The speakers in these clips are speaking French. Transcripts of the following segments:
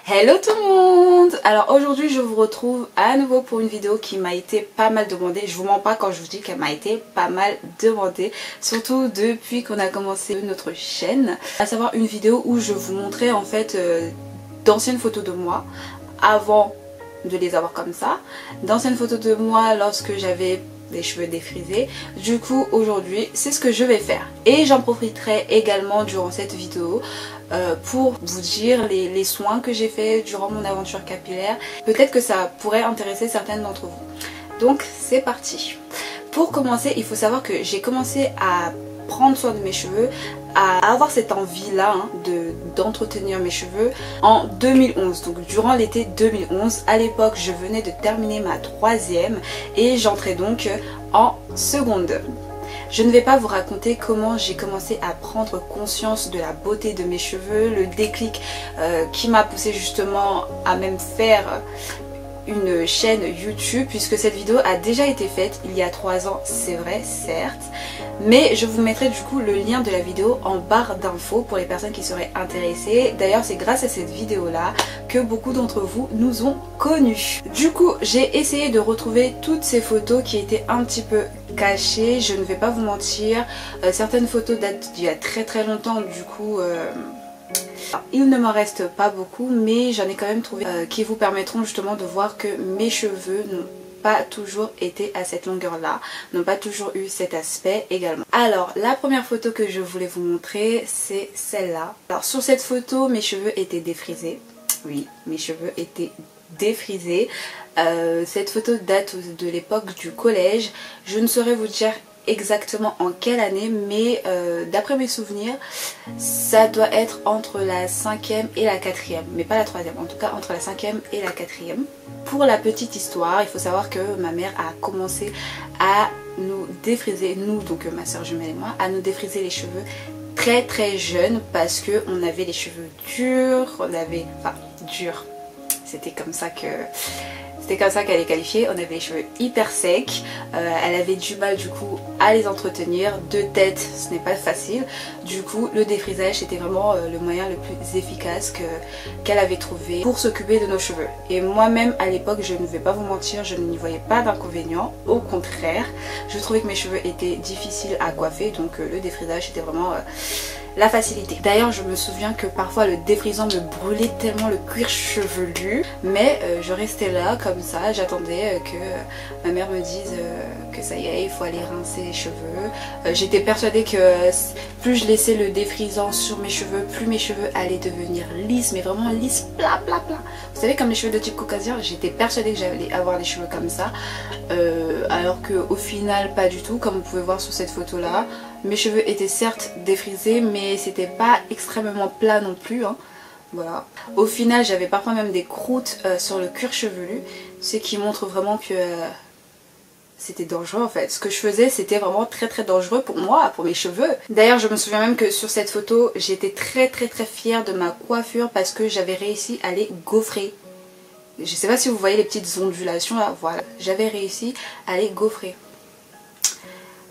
Hello tout le monde. Alors aujourd'hui je vous retrouve à nouveau pour une vidéo qui m'a été pas mal demandée. Je vous mens pas quand je vous dis qu'elle m'a été pas mal demandée, surtout depuis qu'on a commencé notre chaîne, à savoir une vidéo où je vous montrais en fait d'anciennes photos de moi avant de les avoir comme ça, d'anciennes photos de moi lorsque j'avais les cheveux défrisés. Du coup aujourd'hui c'est ce que je vais faire et j'en profiterai également durant cette vidéo pour vous dire les soins que j'ai fait durant mon aventure capillaire. Peut-être que ça pourrait intéresser certaines d'entre vous. Donc c'est parti. Pour commencer, il faut savoir que j'ai commencé à prendre soin de mes cheveux, à avoir cette envie là d'entretenir mes cheveux en 2011, donc durant l'été 2011. À l'époque je venais de terminer ma troisième et j'entrais donc en seconde. Je ne vais pas vous raconter comment j'ai commencé à prendre conscience de la beauté de mes cheveux, le déclic qui m'a poussé justement à même faire une chaîne YouTube, puisque cette vidéo a déjà été faite il y a 3 ans, c'est vrai, certes, mais je vous mettrai du coup le lien de la vidéo en barre d'infos pour les personnes qui seraient intéressées. D'ailleurs c'est grâce à cette vidéo là que beaucoup d'entre vous nous ont connus. Du coup j'ai essayé de retrouver toutes ces photos qui étaient un petit peu cachées, je ne vais pas vous mentir, certaines photos datent d'il y a très longtemps, du coup il ne m'en reste pas beaucoup, mais j'en ai quand même trouvé qui vous permettront justement de voir que mes cheveux n'ont pas toujours été à cette longueur là, n'ont pas toujours eu cet aspect également. Alors la première photo que je voulais vous montrer, c'est celle-là. Alors sur cette photo mes cheveux étaient défrisés, oui mes cheveux étaient défrisés. Cette photo date de l'époque du collège, je ne saurais vous dire exactement en quelle année, mais d'après mes souvenirs ça doit être entre la 5e et la 4e, mais pas la 3e, en tout cas entre la 5e et la 4e. Pour la petite histoire, il faut savoir que ma mère a commencé à nous défriser, nous donc ma soeur jumelle et moi, à nous défriser les cheveux très jeunes, parce que on avait les cheveux durs, durs, c'était comme ça qu'elle est qualifiée. On avait les cheveux hyper secs, elle avait du mal du coup à les entretenir, de tête ce n'est pas facile, du coup le défrisage c'était vraiment le moyen le plus efficace qu'elle avait trouvé pour s'occuper de nos cheveux. Et moi-même à l'époque, je ne vais pas vous mentir, je n'y voyais pas d'inconvénient, au contraire je trouvais que mes cheveux étaient difficiles à coiffer, donc le défrisage c'était vraiment la facilité. D'ailleurs je me souviens que parfois le défrisant me brûlait tellement le cuir chevelu, mais je restais là comme ça, j'attendais que ma mère me dise que ça y est, il faut aller rincer les cheveux. J'étais persuadée que plus je laissais le défrisant sur mes cheveux, plus mes cheveux allaient devenir lisses, mais vraiment lisses, plat. Vous savez, comme les cheveux de type caucasien, j'étais persuadée que j'allais avoir des cheveux comme ça, alors qu'au final pas du tout. Comme vous pouvez voir sur cette photo là, mes cheveux étaient certes défrisés, mais c'était pas extrêmement plat non plus, hein. Voilà. Au final j'avais parfois même des croûtes sur le cuir chevelu, ce qui montre vraiment que c'était dangereux en fait. Ce que je faisais c'était vraiment très dangereux pour moi, pour mes cheveux. D'ailleurs je me souviens même que sur cette photo j'étais très fière de ma coiffure, parce que j'avais réussi à les gaufrer. Je sais pas si vous voyez les petites ondulations là, voilà, j'avais réussi à les gaufrer.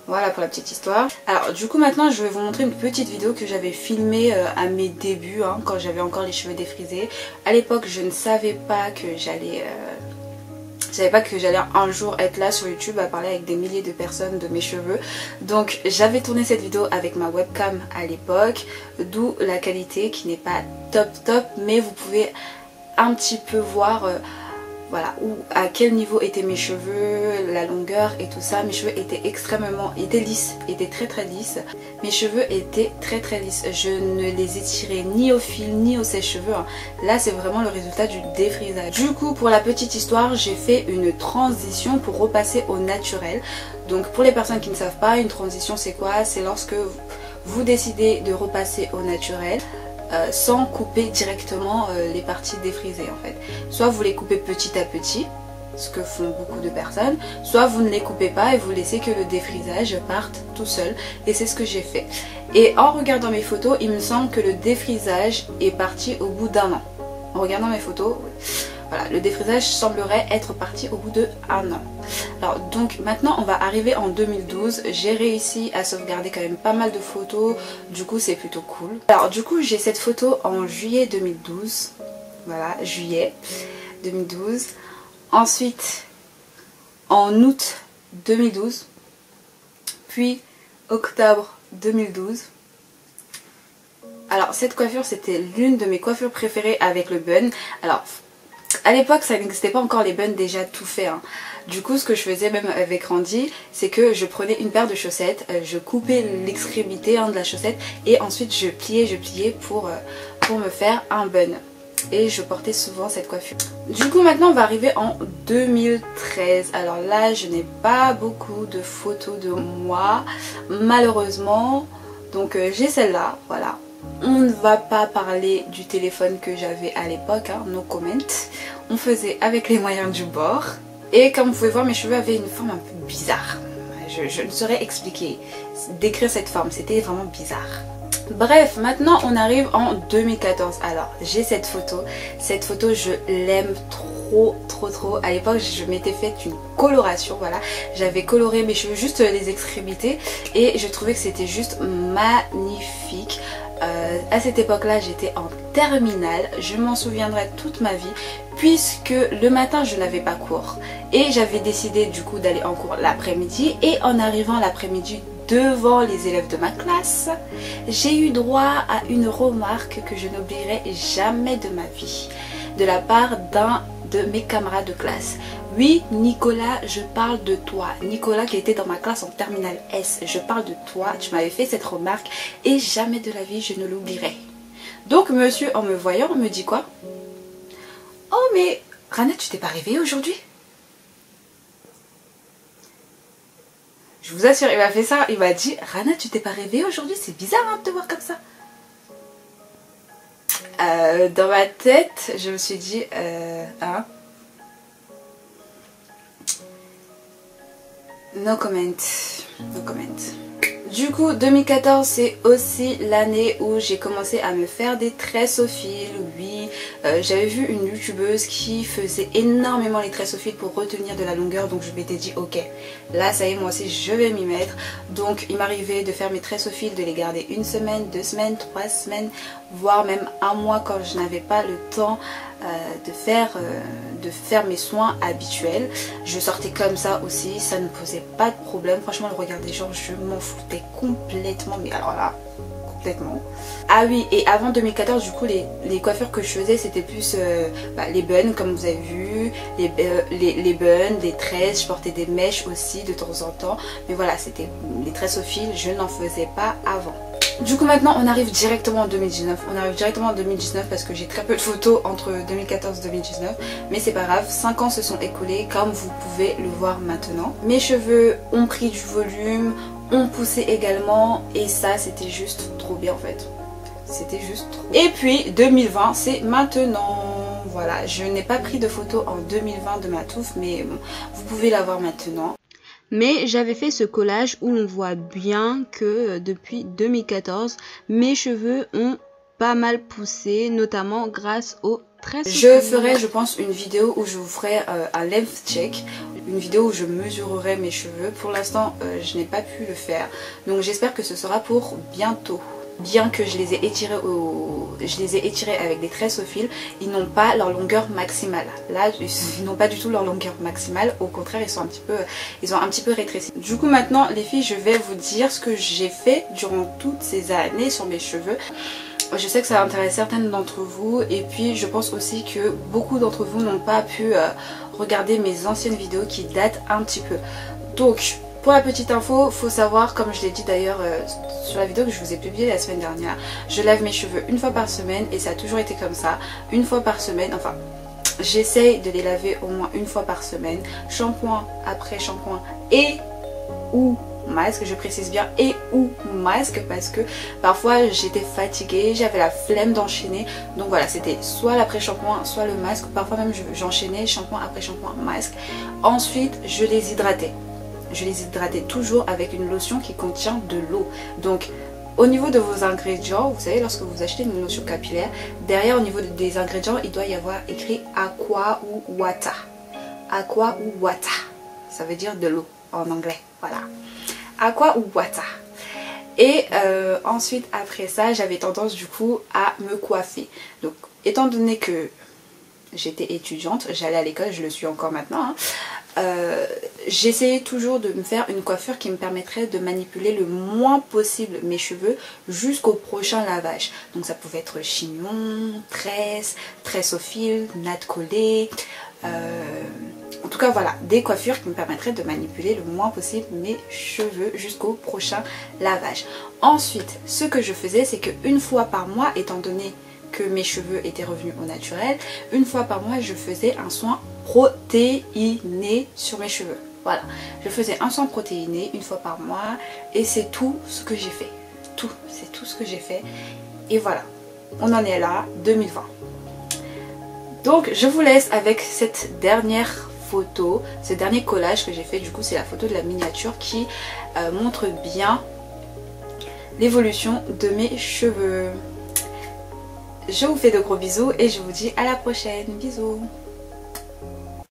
Voilà pour la petite histoire. Alors du coup maintenant je vais vous montrer une petite vidéo que j'avais filmée à mes débuts, hein, quand j'avais encore les cheveux défrisés. À l'époque je ne savais pas que j'allais un jour être là sur YouTube à parler avec des milliers de personnes de mes cheveux. Donc j'avais tourné cette vidéo avec ma webcam à l'époque, d'où la qualité qui n'est pas top, mais vous pouvez un petit peu voir voilà à quel niveau étaient mes cheveux, la longueur et tout ça. Mes cheveux étaient lisses, étaient très lisses. Mes cheveux étaient très lisses. Je ne les étirais ni au fil ni au sèche-cheveux, hein. Là c'est vraiment le résultat du défrisage. Du coup pour la petite histoire, j'ai fait une transition pour repasser au naturel. Donc pour les personnes qui ne savent pas, une transition c'est quoi? C'est lorsque vous décidez de repasser au naturel sans couper directement les parties défrisées en fait. Soit vous les coupez petit à petit, ce que font beaucoup de personnes, soit vous ne les coupez pas et vous laissez que le défrisage parte tout seul, et c'est ce que j'ai fait. Et en regardant mes photos, il me semble que le défrisage est parti au bout d'1 an. En regardant mes photos, voilà, le défrisage semblerait être parti au bout de 1 an. Alors donc maintenant on va arriver en 2012. J'ai réussi à sauvegarder quand même pas mal de photos, du coup c'est plutôt cool. Alors du coup j'ai cette photo en juillet 2012. voilà, juillet 2012. Ensuite en août 2012, puis octobre 2012. Alors cette coiffure c'était l'une de mes coiffures préférées avec le bun. Alors à l'époque ça n'existait pas encore les buns déjà tout fait hein. Du coup ce que je faisais même avec Randy, c'est que je prenais une paire de chaussettes, je coupais l'extrémité hein, de la chaussette et ensuite je pliais pour me faire un bun. Et je portais souvent cette coiffure. Du coup maintenant on va arriver en 2013. Alors là je n'ai pas beaucoup de photos de moi malheureusement. Donc j'ai celle-là, voilà. On ne va pas parler du téléphone que j'avais à l'époque, hein, no comment. On faisait avec les moyens du bord. Et comme vous pouvez voir mes cheveux avaient une forme un peu bizarre. Je ne saurais expliquer, décrire cette forme, c'était vraiment bizarre. Bref, maintenant on arrive en 2014. Alors j'ai cette photo je l'aime trop. À l'époque je m'étais fait une coloration, voilà. J'avais coloré mes cheveux, juste les extrémités. Et je trouvais que c'était juste magnifique. À cette époque là j'étais en terminale, je m'en souviendrai toute ma vie puisque le matin je n'avais pas cours et j'avais décidé du coup d'aller en cours l'après-midi. Et en arrivant l'après-midi devant les élèves de ma classe, j'ai eu droit à une remarque que je n'oublierai jamais de ma vie de la part d'un de mes camarades de classe. Oui Nicolas, je parle de toi. Nicolas qui était dans ma classe en terminale S, je parle de toi, tu m'avais fait cette remarque et jamais de la vie je ne l'oublierai. Donc monsieur en me voyant me dit quoi? Oh mais Rana, tu t'es pas réveillée aujourd'hui? Je vous assure, il m'a fait ça, il m'a dit Rana, tu t'es pas réveillée aujourd'hui? C'est bizarre hein, de te voir comme ça. Dans ma tête je me suis dit hein, no comment, no comment. Du coup 2014 c'est aussi l'année où j'ai commencé à me faire des tresses au fil. Oui, j'avais vu une youtubeuse qui faisait énormément les tresses au fil pour retenir de la longueur. Donc je m'étais dit ok, là ça y est moi aussi je vais m'y mettre. Donc il m'arrivait de faire mes tresses au fil, de les garder une semaine, 2 semaines, 3 semaines, voire même un mois quand je n'avais pas le temps de faire mes soins habituels. Je sortais comme ça aussi, ça ne posait pas de problème. Franchement le regard des gens je m'en foutais complètement, mais alors là complètement. Ah oui, et avant 2014 du coup les coiffures que je faisais c'était plus les buns comme vous avez vu, les buns, des tresses, je portais des mèches aussi de temps en temps, mais voilà c'était les tresses au fil, je n'en faisais pas avant. Du coup maintenant on arrive directement en 2019. On arrive directement en 2019 parce que j'ai très peu de photos entre 2014 et 2019. Mais c'est pas grave, 5 ans se sont écoulés comme vous pouvez le voir maintenant. Mes cheveux ont pris du volume, ont poussé également. Et ça c'était juste trop bien en fait. C'était juste trop. Et puis 2020 c'est maintenant. Voilà, je n'ai pas pris de photos en 2020 de ma touffe, mais bon, vous pouvez la voir maintenant. Mais j'avais fait ce collage où l'on voit bien que depuis 2014, mes cheveux ont pas mal poussé, notamment grâce aux tresses. Je ferai je pense une vidéo où je vous ferai un length check, une vidéo où je mesurerai mes cheveux. Pour l'instant je n'ai pas pu le faire, donc j'espère que ce sera pour bientôt. Bien que je les ai étirés avec des tresses au fil, ils n'ont pas leur longueur maximale. Là, ils n'ont pas du tout leur longueur maximale. Au contraire, ils ont un petit peu rétréci. Du coup, maintenant, les filles, je vais vous dire ce que j'ai fait durant toutes ces années sur mes cheveux. Je sais que ça intéresse certaines d'entre vous. Et puis, je pense aussi que beaucoup d'entre vous n'ont pas pu regarder mes anciennes vidéos qui datent un petit peu. Donc, pour la petite info, faut savoir, comme je l'ai dit d'ailleurs sur la vidéo que je vous ai publiée la semaine dernière, je lave mes cheveux une fois par semaine et ça a toujours été comme ça, une fois par semaine, enfin j'essaye de les laver au moins une fois par semaine, shampoing après shampoing et ou masque, je précise bien et ou masque parce que parfois j'étais fatiguée, j'avais la flemme d'enchaîner, donc voilà c'était soit l'après-shampoing soit le masque, parfois même j'enchaînais shampoing après shampoing masque. Ensuite je les hydratais. Je les hydratais toujours avec une lotion qui contient de l'eau. Donc au niveau de vos ingrédients, vous savez lorsque vous achetez une lotion capillaire, derrière au niveau des ingrédients il doit y avoir écrit aqua ou water. Aqua ou water, ça veut dire de l'eau en anglais, voilà. Aqua ou water. Et ensuite après ça j'avais tendance du coup à me coiffer. Donc étant donné que j'étais étudiante, j'allais à l'école, je le suis encore maintenant, hein. J'essayais toujours de me faire une coiffure qui me permettrait de manipuler le moins possible mes cheveux jusqu'au prochain lavage. Donc ça pouvait être chignon, tresse au fil, natte collée, en tout cas voilà, des coiffures qui me permettraient de manipuler le moins possible mes cheveux jusqu'au prochain lavage. Ensuite, ce que je faisais, c'est qu'une fois par mois, étant donné que mes cheveux étaient revenus au naturel, une fois par mois je faisais un soin protéiné sur mes cheveux. Voilà, je faisais un soin protéiné une fois par mois et c'est tout ce que j'ai fait. C'est tout ce que j'ai fait. Et voilà, on en est là, 2020. Donc je vous laisse avec cette dernière photo, ce dernier collage que j'ai fait. Du coup c'est la photo de la miniature qui montre bien l'évolution de mes cheveux. Je vous fais de gros bisous et je vous dis à la prochaine. Bisous.